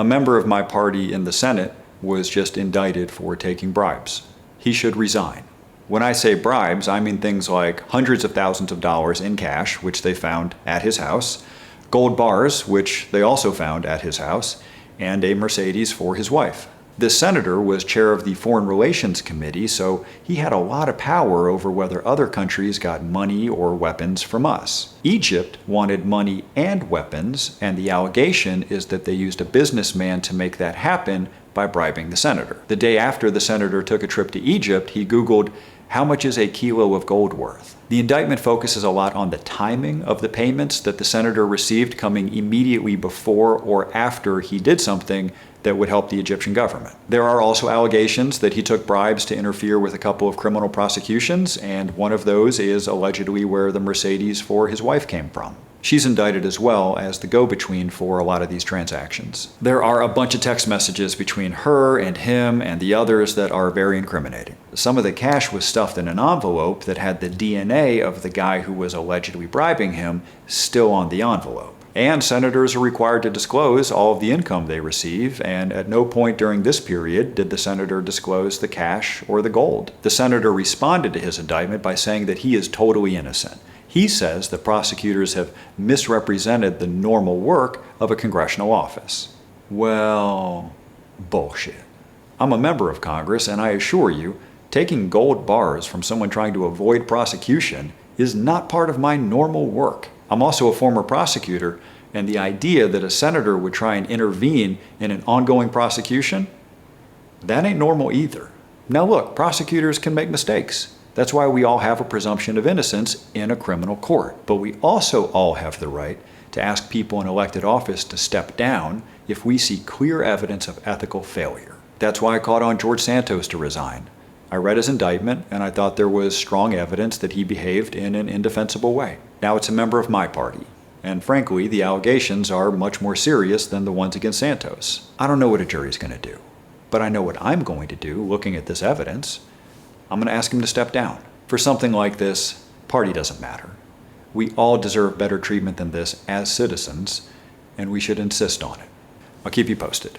A member of my party in the Senate was just indicted for taking bribes. He should resign. When I say bribes, I mean things like hundreds of thousands of dollars in cash, which they found at his house, gold bars, which they also found at his house, and a Mercedes for his wife. This senator was chair of the Foreign Relations Committee, so he had a lot of power over whether other countries got money or weapons from us. Egypt wanted money and weapons, and the allegation is that they used a businessman to make that happen by bribing the senator. The day after the senator took a trip to Egypt, he Googled, "How much is a kilo of gold worth?" The indictment focuses a lot on the timing of the payments that the senator received coming immediately before or after he did something that would help the Egyptian government. There are also allegations that he took bribes to interfere with a couple of criminal prosecutions, and one of those is allegedly where the Mercedes for his wife came from. She's indicted as well as the go-between for a lot of these transactions. There are a bunch of text messages between her and him and the others that are very incriminating. Some of the cash was stuffed in an envelope that had the DNA of the guy who was allegedly bribing him still on the envelope. And senators are required to disclose all of the income they receive, and at no point during this period did the senator disclose the cash or the gold. The senator responded to his indictment by saying that he is totally innocent. He says the prosecutors have misrepresented the normal work of a congressional office. Well, bullshit. I'm a member of Congress, and I assure you, taking gold bars from someone trying to avoid prosecution is not part of my normal work. I'm also a former prosecutor, and the idea that a senator would try and intervene in an ongoing prosecution, that ain't normal either. Now look, prosecutors can make mistakes. That's why we all have a presumption of innocence in a criminal court. But we also all have the right to ask people in elected office to step down if we see clear evidence of ethical failure. That's why I called on George Santos to resign. I read his indictment, and I thought there was strong evidence that he behaved in an indefensible way. Now it's a member of my party, and frankly, the allegations are much more serious than the ones against Santos. I don't know what a jury's going to do, but I know what I'm going to do looking at this evidence. I'm going to ask him to step down. For something like this, party doesn't matter. We all deserve better treatment than this as citizens, and we should insist on it. I'll keep you posted.